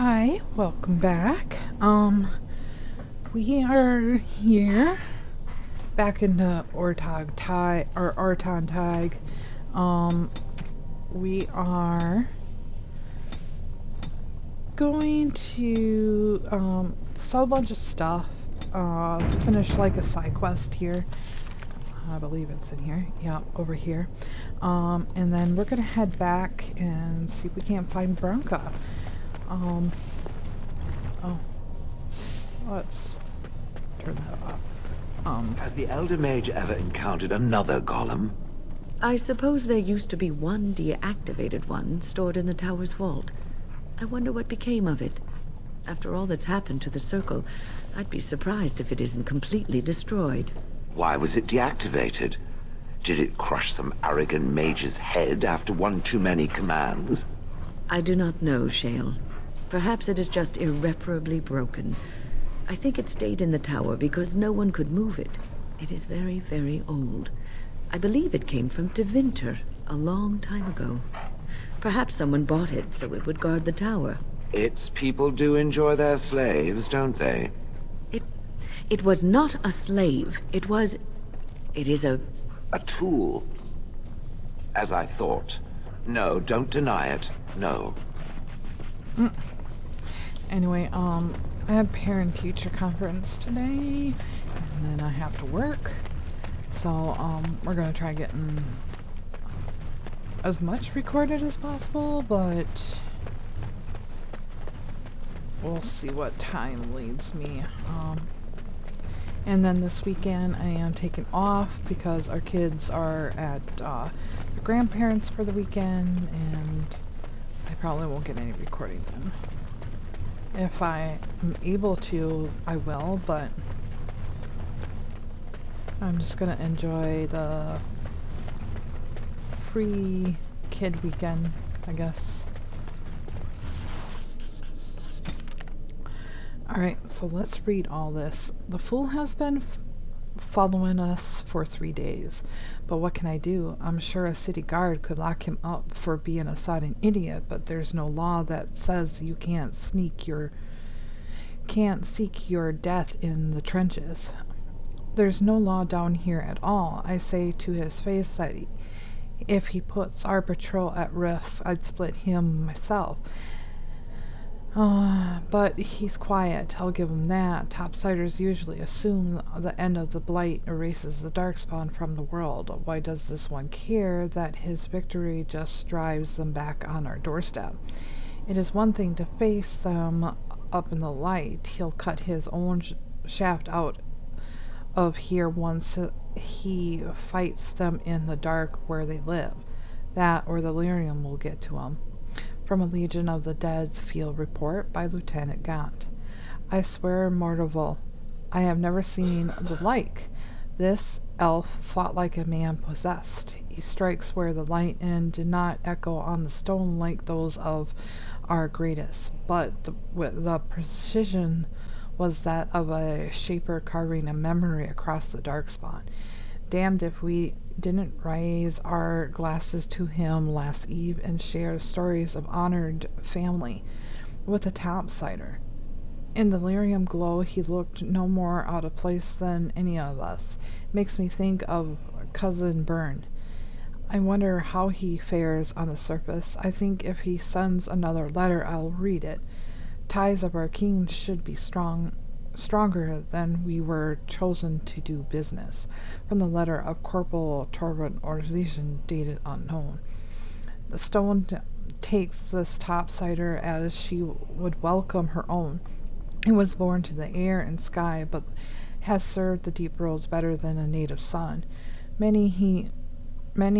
Hi, welcome back. We are here back in the Ortog Tag or Orton Tag. We are going to sell a bunch of stuff. Finish like a side quest here. I believe it's in here. Yeah, over here. And then we're gonna head back and see if we can't find Branka. Oh, let's turn that off. Has the Elder Mage ever encountered another golem? I suppose there used to be one deactivated one stored in the tower's vault. I wonder what became of it. After all that's happened to the Circle, I'd be surprised if it isn't completely destroyed. Why was it deactivated? Did it crush some arrogant mage's head after one too many commands? I do not know, Shale. Perhaps it is just irreparably broken. I think it stayed in the tower because no one could move it. It is very, very old. I believe it came from Tevinter a long time ago. Perhaps someone bought it so it would guard the tower. Its people do enjoy their slaves, don't they? It was not a slave. It is a tool. As I thought. No, don't deny it. No. Anyway, I have parent-teacher conference today, and then I have to work. So, we're gonna try getting as much recorded as possible, but we'll see what time leads me. And then this weekend I am taking off because our kids are at their grandparents for the weekend, and I probably won't get any recording done. If I am able to, I will, but I'm just gonna enjoy the free kid weekend, I guess. Alright, so let's read all this. The fool has been following us for 3 days, but what can I do? I'm sure a city guard could lock him up for being a sodden idiot, but there's no law that says you can't seek your death in the trenches. There's no law down here at all. I say to his face that if he puts our patrol at risk, I'd split him myself. But he's quiet, I'll give him that. Topsiders usually assume the end of the blight erases the darkspawn from the world. Why does this one care that his victory just drives them back on our doorstep? It is one thing to face them up in the light. He'll cut his own shaft out of here once he fights them in the dark where they live. That or the lyrium will get to him. From a Legion of the Dead field report by Lieutenant Gant. I swear, Mortival, I have never seen the like. This elf fought like a man possessed. He strikes where the light end did not echo on the stone like those of our greatest, but the precision was that of a shaper carving a memory across the darkspawn. Damned if we didn't raise our glasses to him last eve and share stories of honored family with a topsider. In the lyrium glow he looked no more out of place than any of us. Makes me think of cousin Byrne. I wonder how he fares on the surface. I think if he sends another letter I'll read it. Ties of our king should be stronger than we were chosen to do business. From the letter of Corporal Torvald Origins, dated unknown. The stone takes this topsider as she would welcome her own. He was born to the air and sky, but has served the deep roads better than a native son. Many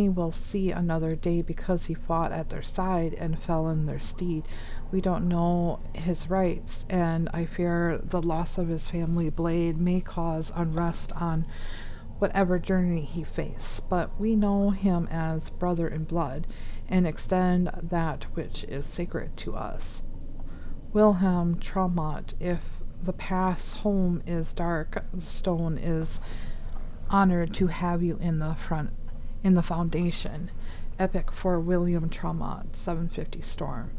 will see another day because he fought at their side and fell in their stead. We don't know his rights, and I fear the loss of his family blade may cause unrest on whatever journey he faces. But we know him as brother in blood, and extend that which is sacred to us. Wilhelm Traumont, if the path home is dark, the stone is honored to have you in the foundation. Epic for William Traumont, 750 Storm.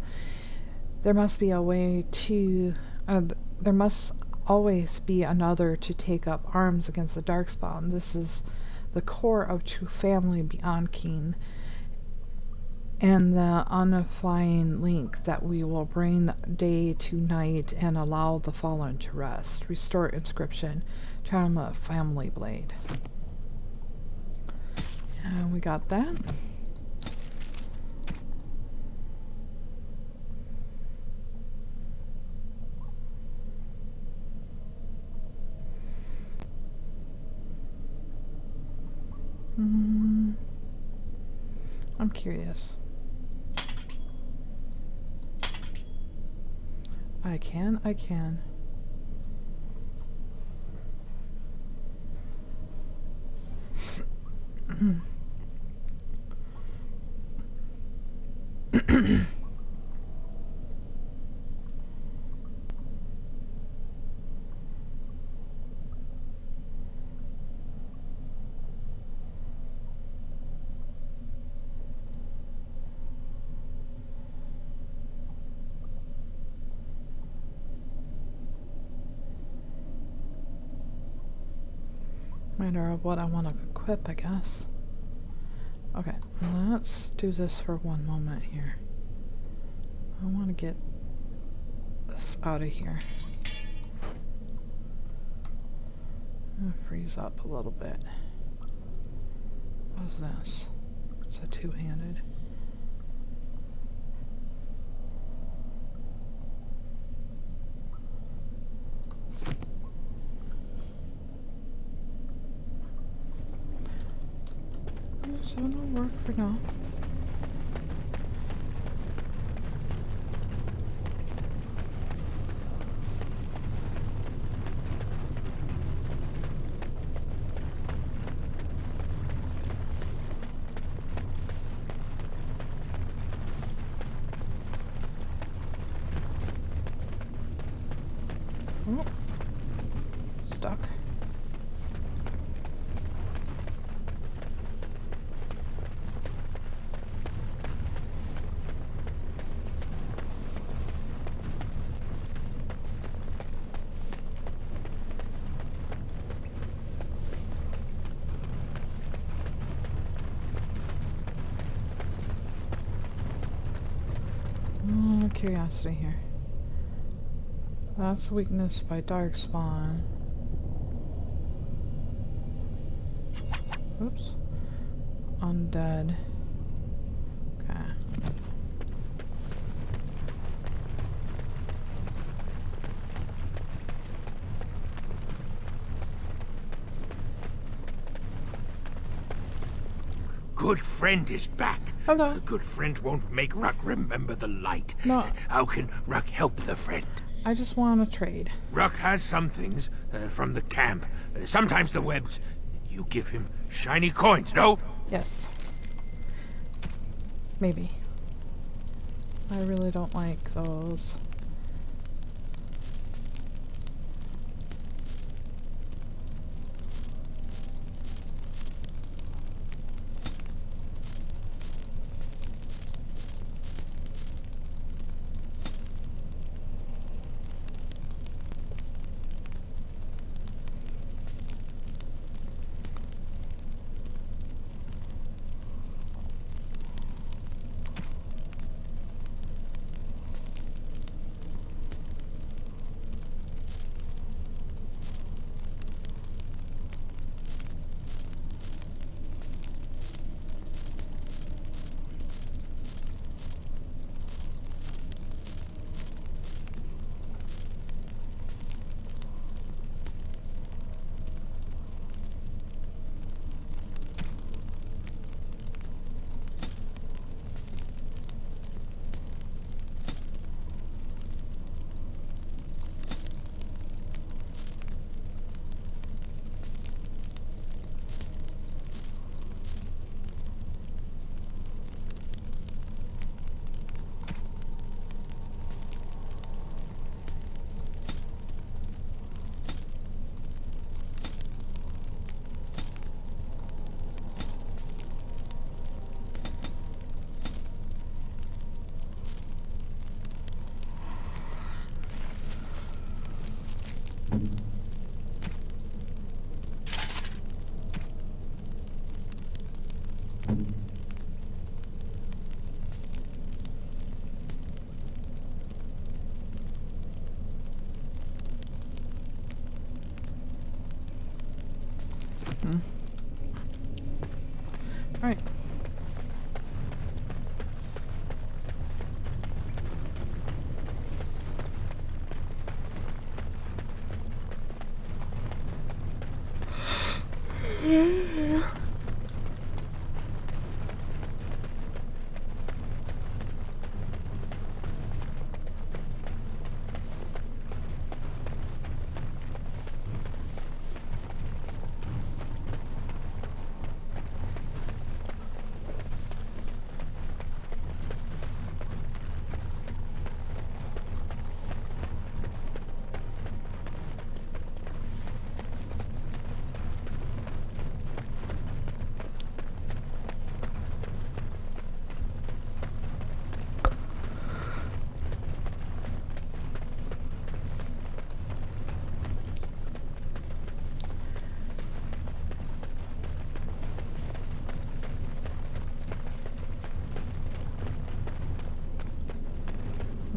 There must be a way to... there must always be another to take up arms against the darkspawn. This is the core of true family beyond kin, and the unifying link that we will bring day to night and allow the fallen to rest. Restore inscription. Charm a family blade. And we got that. I'm curious. I can. Matter of what I want to equip, I guess. Okay, let's do this for one moment here. I want to get this out of here. I'm gonna freeze up a little bit. What's this? It's a two-handed. So no work for now. Oh, stuck. Curiosity here. That's weakness by darkspawn. Oops. Undead. Okay. Good friend is back. Hello. A good friend won't make Ruck remember the light. No. How can Ruck help the friend? I just want to trade. Ruck has some things from the camp. Sometimes the webs. You give him shiny coins, no? Yes. Maybe. I really don't like those.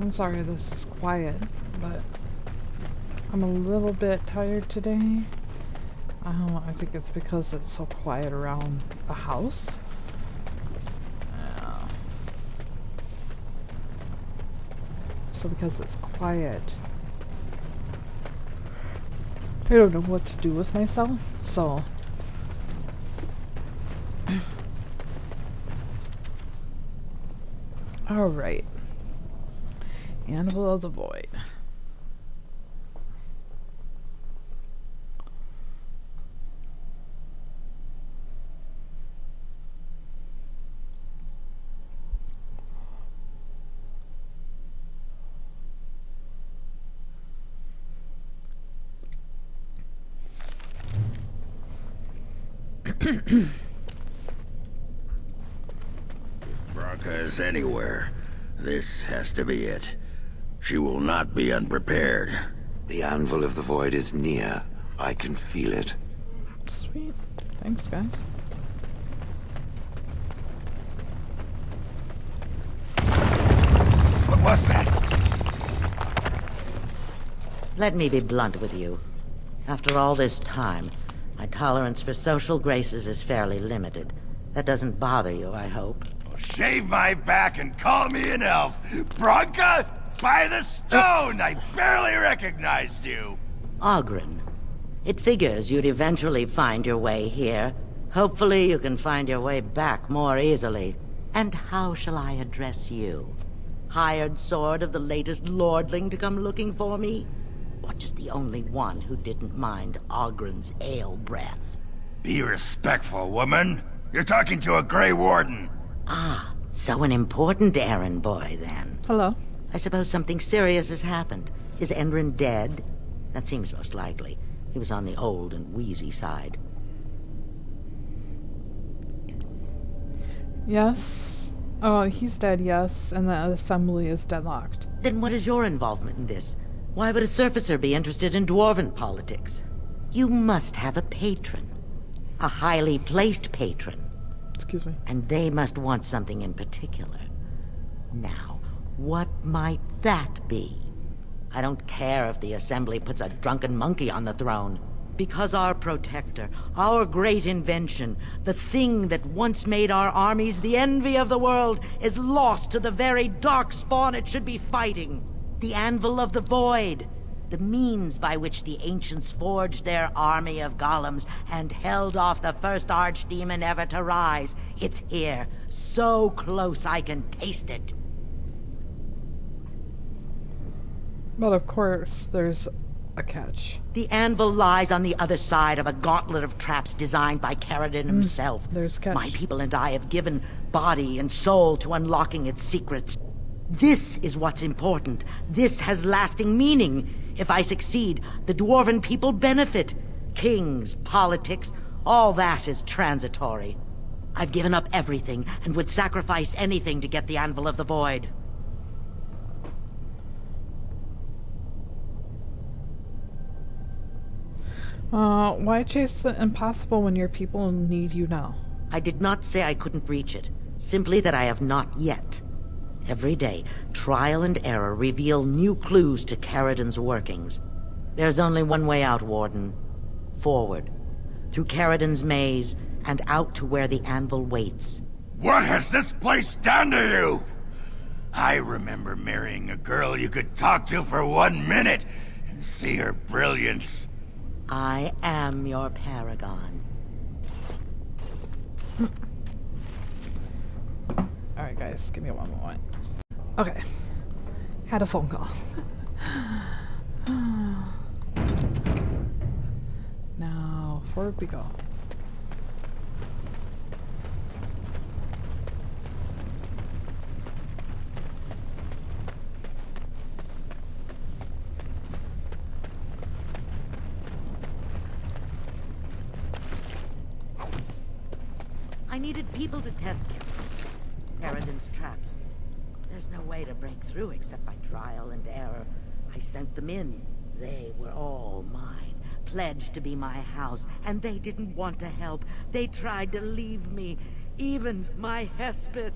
I'm sorry this is quiet, but I'm a little bit tired today. I think it's because it's so quiet around the house. So because it's quiet, I don't know what to do with myself, so alright. Anvil of the Void. If Branka is anywhere, this has to be it. She will not be unprepared. The Anvil of the Void is near. I can feel it. Sweet. Thanks, guys. What was that? Let me be blunt with you. After all this time, my tolerance for social graces is fairly limited. That doesn't bother you, I hope. Well, shave my back and call me an elf. Branka, by the stone! I barely recognized you. Ogren. It figures you'd eventually find your way here. Hopefully you can find your way back more easily. And how shall I address you? Hired sword of the latest lordling to come looking for me? Or just the only one who didn't mind Ogren's ale breath? Be respectful, woman. You're talking to a Grey Warden. Ah, so an important errand boy, then. Hello. I suppose something serious has happened. Is Endrin dead? That seems most likely. He was on the old and wheezy side. Yes. Oh, he's dead, yes. And the assembly is deadlocked. Then what is your involvement in this? Why would a surfacer be interested in dwarven politics? You must have a patron. A highly placed patron. Excuse me. And they must want something in particular. Now, what might that be? I don't care if the Assembly puts a drunken monkey on the throne. Because our protector, our great invention, the thing that once made our armies the envy of the world, is lost to the very darkspawn it should be fighting. The Anvil of the Void. The means by which the ancients forged their army of golems and held off the first archdemon ever to rise. It's here, so close I can taste it. But of course, there's a catch. The anvil lies on the other side of a gauntlet of traps designed by Caridan himself. There's a catch. My people and I have given body and soul to unlocking its secrets. This is what's important. This has lasting meaning. If I succeed, the dwarven people benefit. Kings, politics, all that is transitory. I've given up everything and would sacrifice anything to get the Anvil of the Void. Why chase the impossible when your people need you now? I did not say I couldn't reach it. Simply that I have not yet. Every day, trial and error reveal new clues to Caridan's workings. There's only one way out, Warden. Forward. Through Caridan's maze, and out to where the anvil waits. What has this place done to you? I remember marrying a girl you could talk to for 1 minute and see her brilliance. I am your paragon. Alright guys, give me one moment. Okay. Had a phone call. Okay. Now, forward we go. I needed people to test Caridan's traps. There's no way to break through except by trial and error. I sent them in. They were all mine, pledged to be my house, and they didn't want to help. They tried to leave me, even my Hespeth.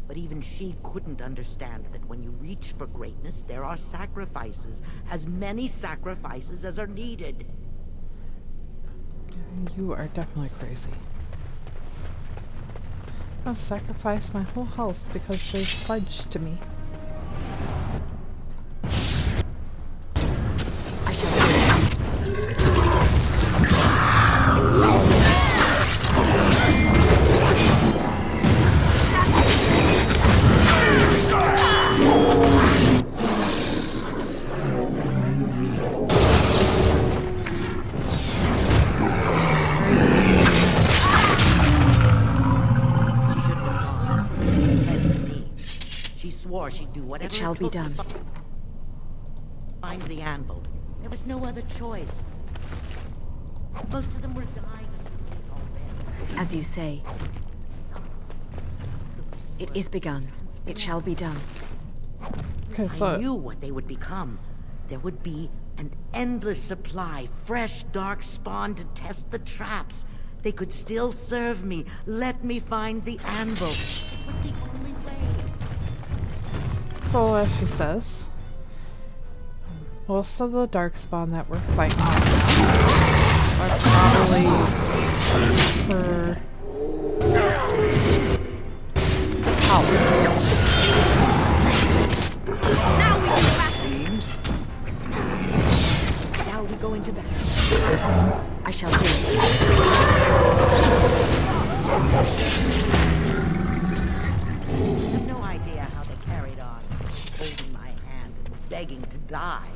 But even she couldn't understand that when you reach for greatness, there are sacrifices. As many sacrifices as are needed. You are definitely crazy. I'll sacrifice my whole house because they've pledged to me. I shall She'd do whatever It shall be took to done. Find the anvil. There was no other choice. Most of them were dying already. As you say. It is begun. It shall be done. Okay, I so knew what they would become. There would be an endless supply, fresh darkspawn to test the traps. They could still serve me. Let me find the anvil. It was the only way. So as she says, most of the darkspawn that we're fighting are probably her house. Now we go into battle. I shall do it. I have no idea how they carried on, holding my hand and begging to die.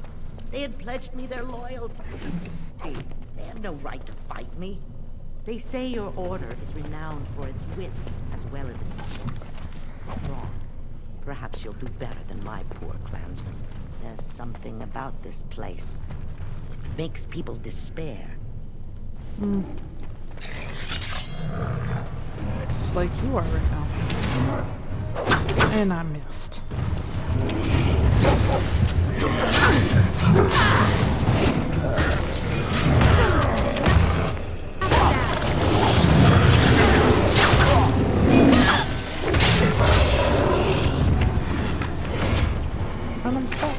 They had pledged me their loyalty. They had no right to fight me. They say your order is renowned for its wits as well as its evil. Wrong. Perhaps you'll do better than my poor clansmen. There's something about this place. It makes people despair. Just like you are right now. And I missed. And I'm stuck.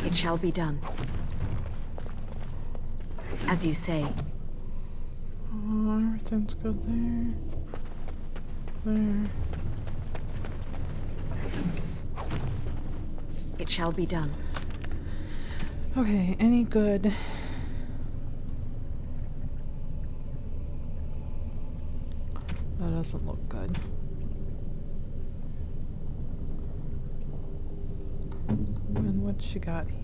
It shall be done. As you say. Oh, everything's good there. There. It shall be done. Okay, any good? That doesn't look good. And what she got here?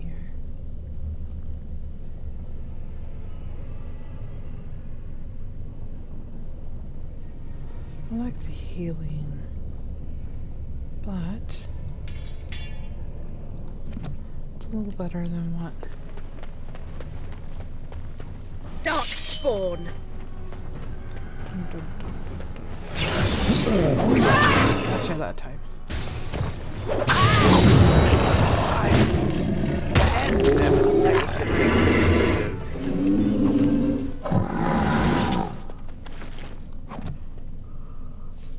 I like the healing, but it's a little better than what? Darkspawn! Gotcha that time.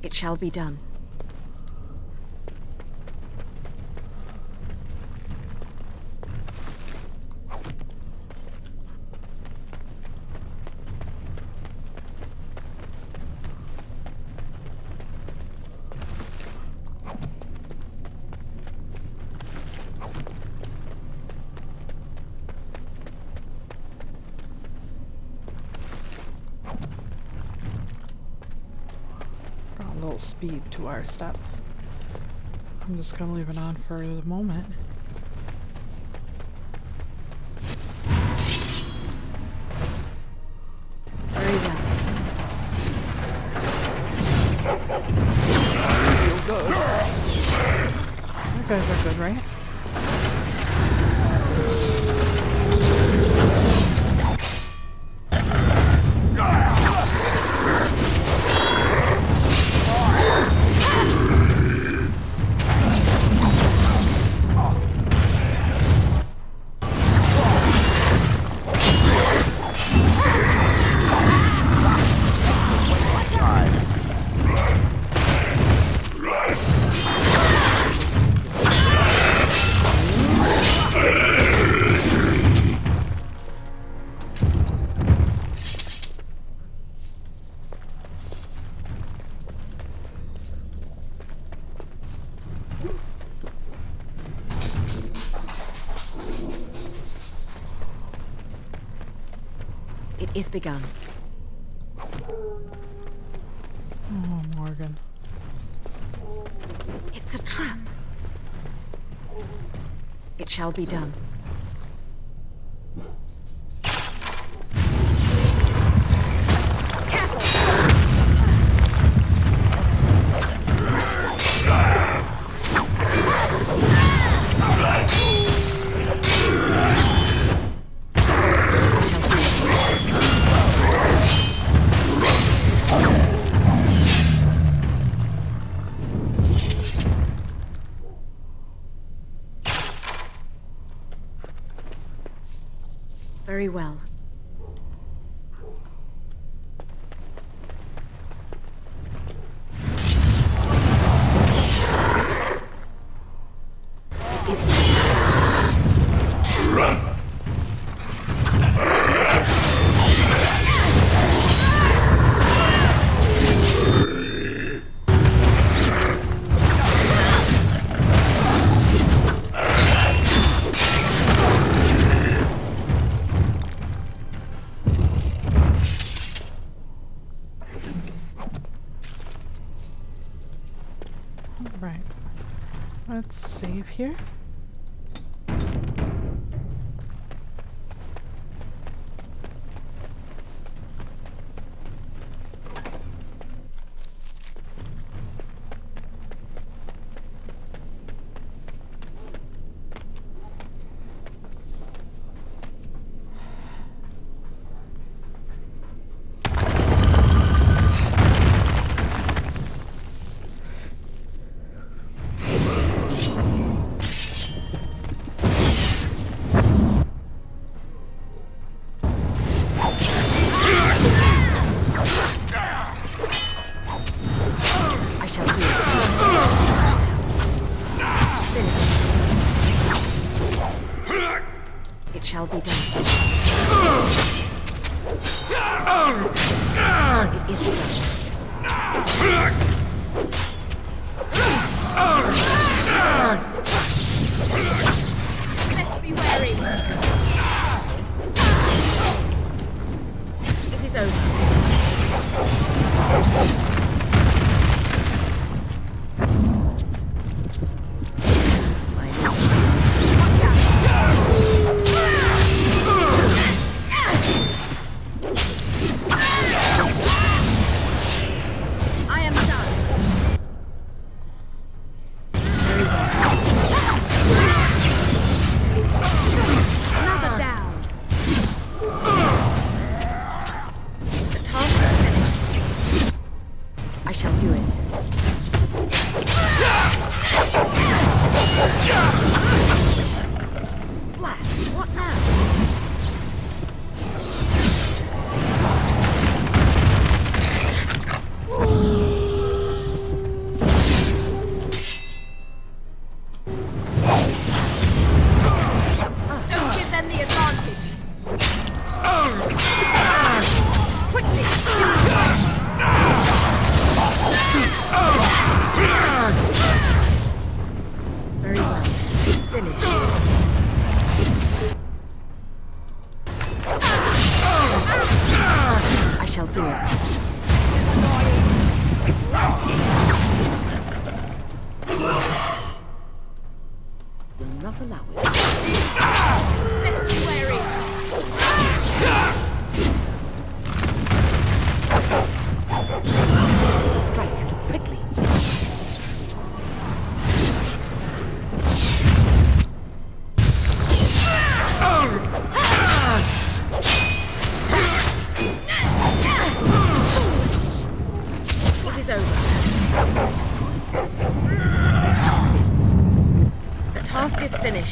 It shall be done. A little speed to our step. I'm just gonna leave it on for the moment. Very well. You guys are good, right? is begun. Oh, Morgan. It's a trap. It shall be done. Very well. Right. Let's save here. It shall be done. It is done. Best be wary. It is over.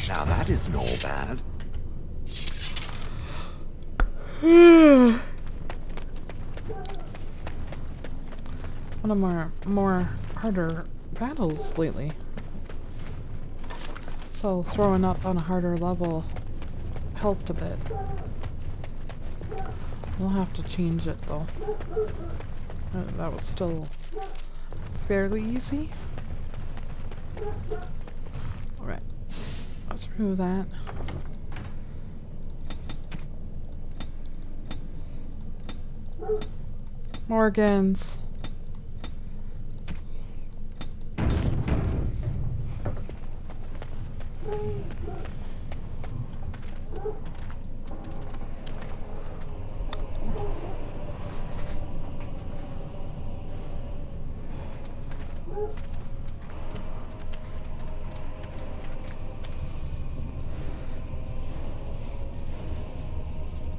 Now that isn't all bad. One of more harder battles lately. So throwing up on a harder level helped a bit. We'll have to change it though. That was still fairly easy. Alright. Let's remove that. Morgans.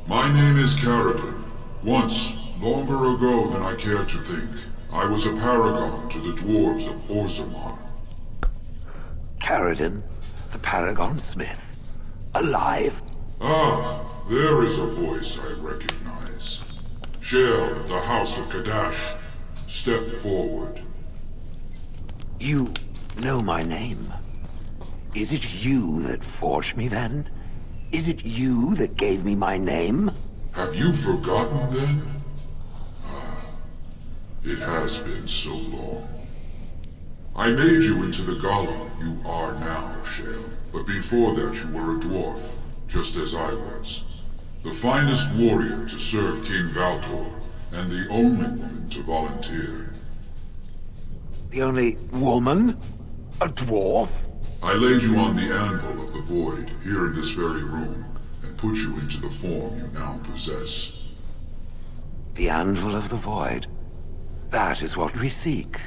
My name is Caridan. Once, longer ago than I care to think, I was a paragon to the dwarves of Origins-Remaster-Alara. Caridan, the Paragon Smith. Alive? Ah, there is a voice I recognize. Shale of the House of Kadash, step forward. You know my name. Is it you that forged me then? Is it you that gave me my name? Have you forgotten then? Ah, it has been so long. I made you into the golem you are now, Shale. But before that you were a dwarf, just as I was. The finest warrior to serve King Valtor, and the only woman to volunteer. The only woman? A dwarf? I laid you on the Anvil of the Void, here in this very room, and put you into the form you now possess. The Anvil of the Void. That is what we seek.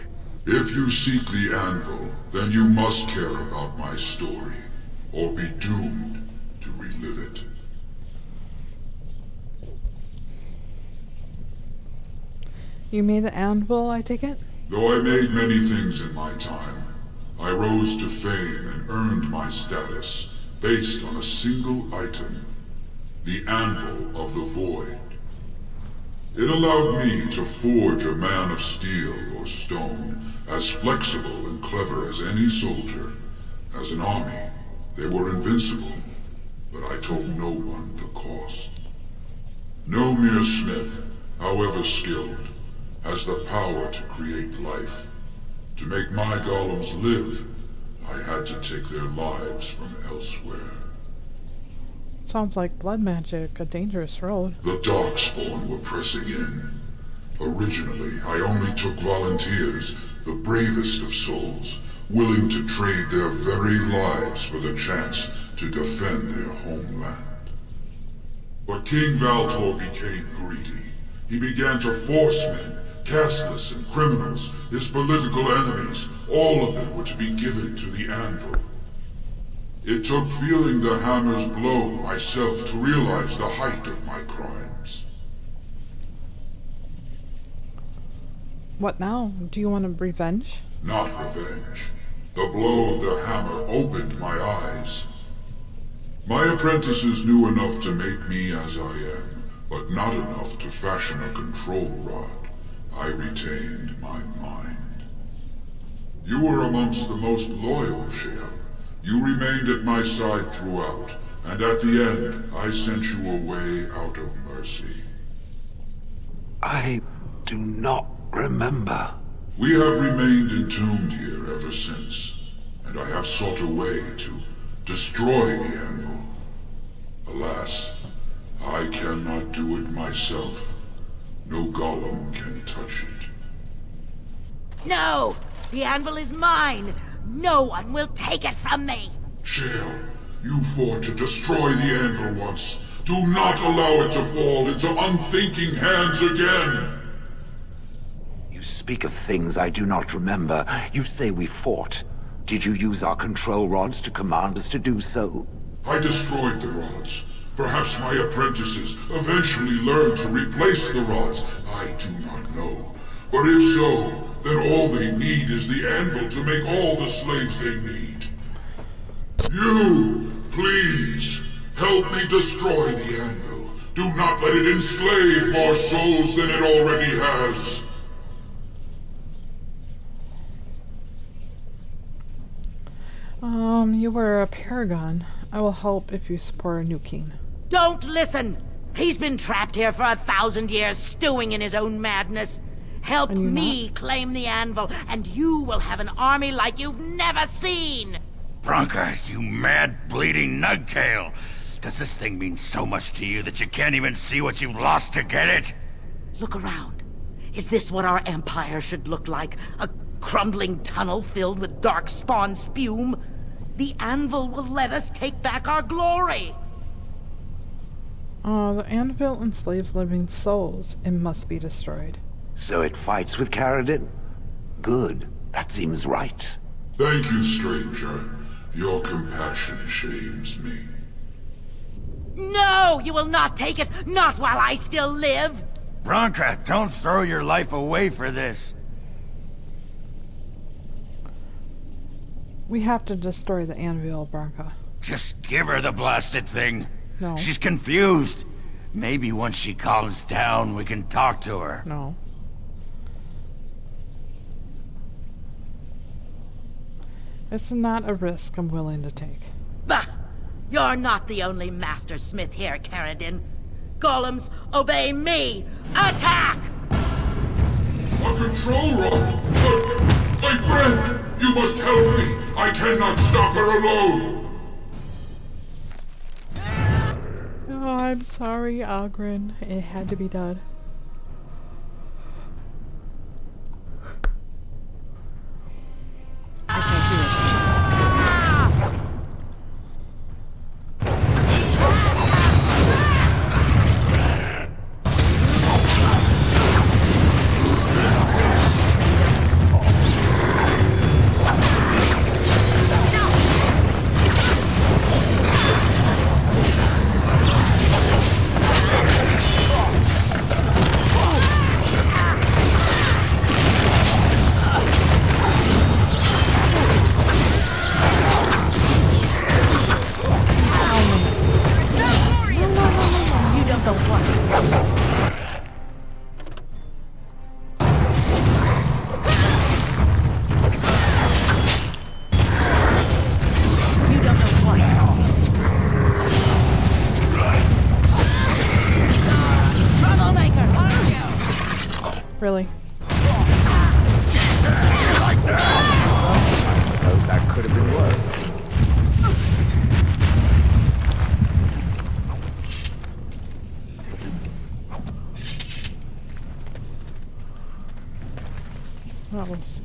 If you seek the Anvil, then you must care about my story, or be doomed to relive it. You made the anvil, I take it? Though I made many things in my time, I rose to fame and earned my status based on a single item, the Anvil of the Void. It allowed me to forge a man of steel or stone, as flexible and clever as any soldier. As an army, they were invincible, but I told no one the cost. No mere smith, however skilled, has the power to create life. To make my golems live, I had to take their lives from elsewhere. Sounds like blood magic, a dangerous road. The darkspawn were pressing in. Originally, I only took volunteers, the bravest of souls, willing to trade their very lives for the chance to defend their homeland. But King Valtor became greedy. He began to force men, casteless and criminals, his political enemies, all of them were to be given to the Anvil. It took feeling the hammer's blow myself to realize the height of my crimes. What now? Do you want revenge? Not revenge. The blow of the hammer opened my eyes. My apprentices knew enough to make me as I am, but not enough to fashion a control rod. I retained my mind. You were amongst the most loyal, Shale. You remained at my side throughout, and at the end, I sent you away out of mercy. I do not remember. We have remained entombed here ever since, and I have sought a way to destroy the Anvil. Alas, I cannot do it myself. No golem can touch it. No! The anvil is mine! No one will take it from me! Shale, you fought to destroy the Anvil once. Do not allow it to fall into unthinking hands again! You speak of things I do not remember. You say we fought. Did you use our control rods to command us to do so? I destroyed the rods. Perhaps my apprentices eventually learned to replace the rods. I do not know. But if so, then all they need is the anvil to make all the slaves they need. You, please, help me destroy the anvil. Do not let it enslave more souls than it already has. You were a paragon. I will help if you support a new king. Don't listen! He's been trapped here for 1,000 years, stewing in his own madness. Help me claim the anvil, and you will have an army like you've never seen! Branka, you mad, bleeding nugtail! Does this thing mean so much to you that you can't even see what you've lost to get it? Look around. Is this what our empire should look like? A crumbling tunnel filled with darkspawn spume? The Anvil will let us take back our glory! The Anvil enslaves living souls. It must be destroyed. So it fights with Caridan? Good. That seems right. Thank you, stranger. Your compassion shames me. No! You will not take it! Not while I still live! Branka, don't throw your life away for this. We have to destroy the Anvil, Branka. Just give her the blasted thing. No. She's confused. Maybe once she calms down, we can talk to her. No. It's not a risk I'm willing to take. Bah! You're not the only master smith here, Caridan. Golems, obey me! Attack! A control rod! My friend! You must help me! I cannot stop her alone! Oh, I'm sorry, Ogren. It had to be done. I shall do as you. Really? Like that? I suppose that could have been worse. That was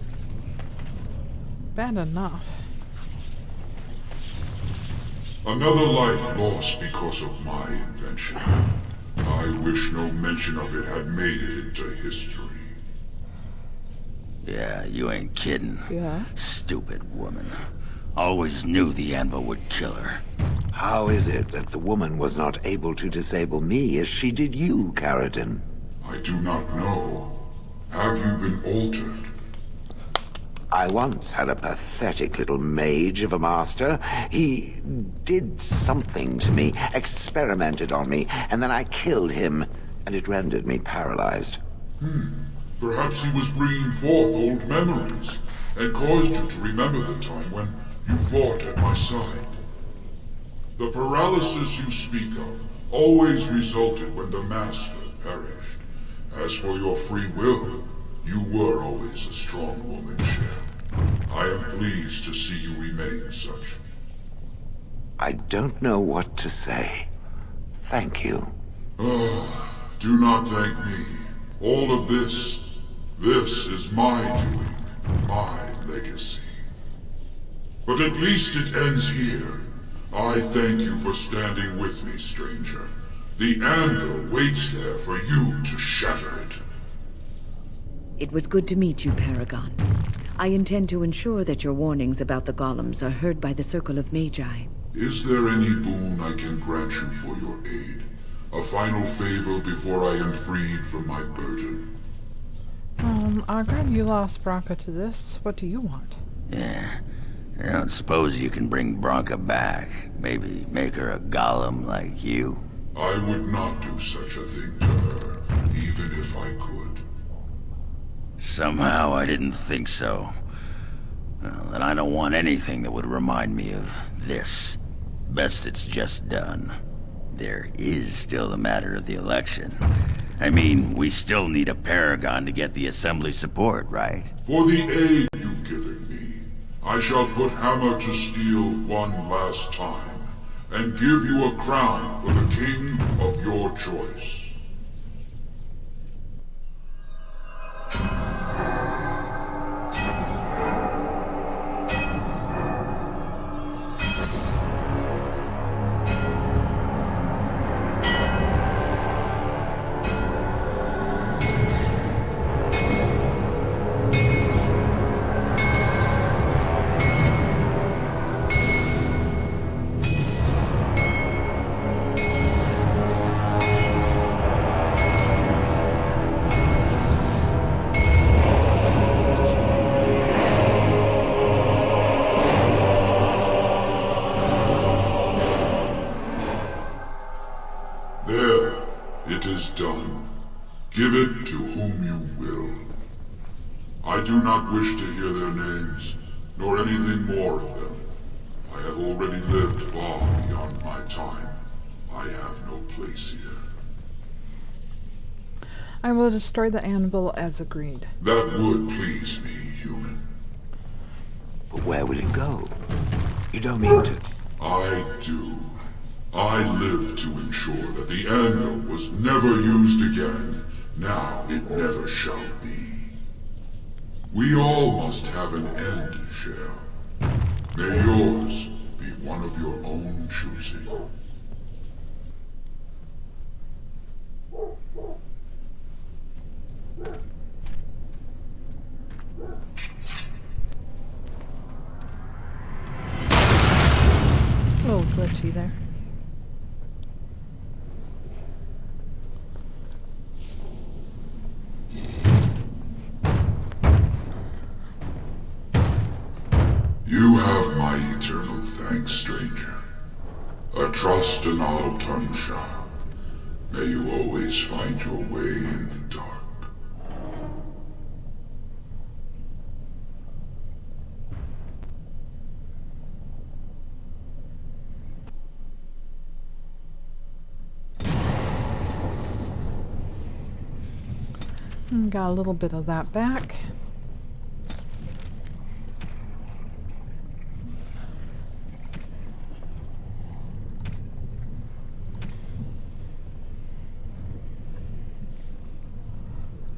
bad enough. Another life lost because of my invention. I wish no mention of it had made it into history. Yeah, you ain't kidding. Yeah. Stupid woman. Always knew the Anvil would kill her. How is it that the woman was not able to disable me as she did you, Caridan? I do not know. Have you been altered? I once had a pathetic little mage of a master. He did something to me, experimented on me, and then I killed him, and it rendered me paralyzed. Perhaps he was bringing forth old memories, and caused you to remember the time when you fought at my side. The paralysis you speak of always resulted when the Master perished. As for your free will, you were always a strong woman, Cher. I am pleased to see you remain such. I don't know what to say. Thank you. Do not thank me. All of this is my doing, my legacy. But at least it ends here. I thank you for standing with me, stranger. The Anvil waits there for you to shatter it. It was good to meet you, Paragon. I intend to ensure that your warnings about the golems are heard by the Circle of Magi. Is there any boon I can grant you for your aid? A final favor before I am freed from my burden? Ogren, you lost Branka to this. What do you want? Yeah. I don't suppose you can bring Branka back. Maybe make her a golem like you. I would not do such a thing to her, even if I could. Somehow I didn't think so. Well, and I don't want anything that would remind me of this. Best it's just done. There is still the matter of the election. I mean, we still need a paragon to get the Assembly support, right? For the aid you've given me, I shall put Hammer to Steel one last time, and give you a crown for the king of your choice. not wish to hear their names, nor anything more of them. I have already lived far beyond my time. I have no place here. I will destroy the anvil as agreed. That would please me, human. But where will you go? You don't mean to... I do. I live to ensure that the anvil was never used again. Now it never shall be. We all must have an end, Cher. May yours be one of your own choosing. A little glitchy there. You have my eternal thanks, stranger. A trust and I'll turn sharp. May you always find your way in the dark. Got a little bit of that back.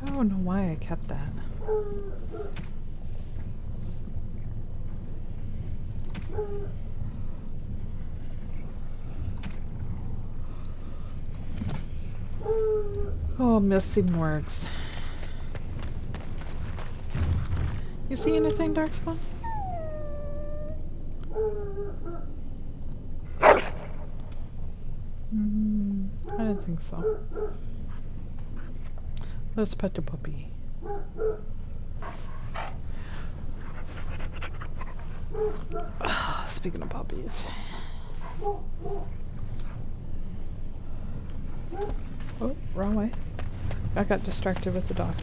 I don't know why I kept that. Oh, missing words. You see anything, Darkspawn? I didn't think so. Let's pet the puppy. Speaking of puppies. Oh, wrong way. I got distracted with the dog.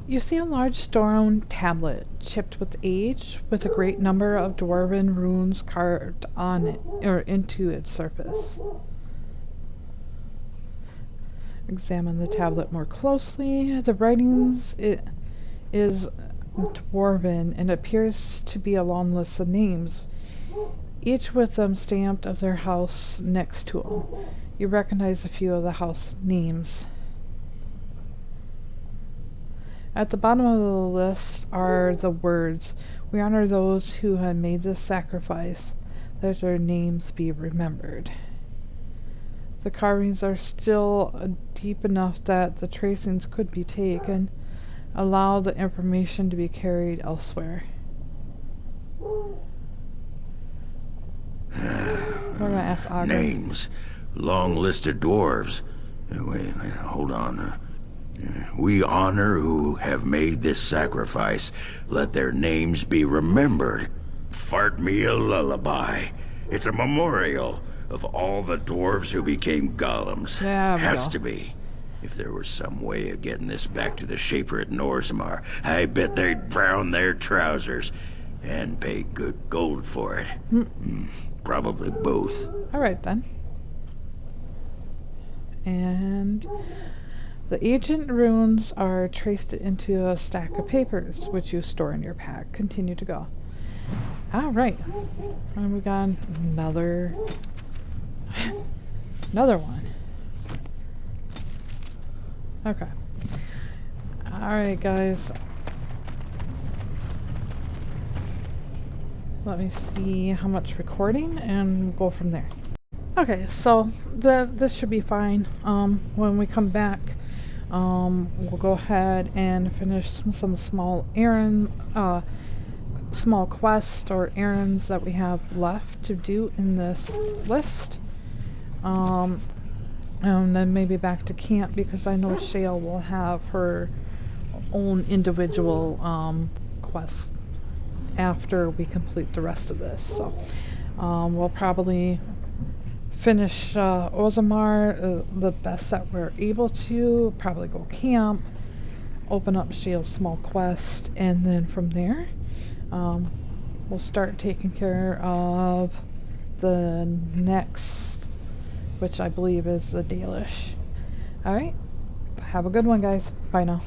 You see a large stone tablet chipped with age, with a great number of dwarven runes carved on it or into its surface. Examine the tablet more closely. The writings is dwarven and appears to be a long list of names, each with them stamped of their house next to them. You recognize a few of the house names. At the bottom of the list are the words, "We honor those who have made this sacrifice, that their names be remembered." The carvings are still deep enough that the tracings could be taken, allow the information to be carried elsewhere. What did I ask Augur? Names. Long list of dwarves. Wait, hold on. We honor who have made this sacrifice. Let their names be remembered. Fart me a lullaby. It's a memorial of all the dwarves who became golems. There we Has go. to be. If there was some way of getting this back to the Shaper at Norzimar, I bet they'd brown their trousers and pay good gold for it. Probably both. Alright then. And the ancient runes are traced into a stack of papers, which you store in your pack. Continue to go. Alright. And we got another one. Okay. Alright, guys. Let me see how much recording and we'll go from there. Okay, so this should be fine. When we come back, we'll go ahead and finish some small small quests or errands that we have left to do in this list. Then maybe back to camp, because I know Shale will have her own individual quest after we complete the rest of this. So we'll probably finish Origins-Remaster, the best that we're able to, probably go camp, open up Shale's small quest, and then from there we'll start taking care of the next, which I believe is the Dalish. Alright, have a good one, guys. Bye now.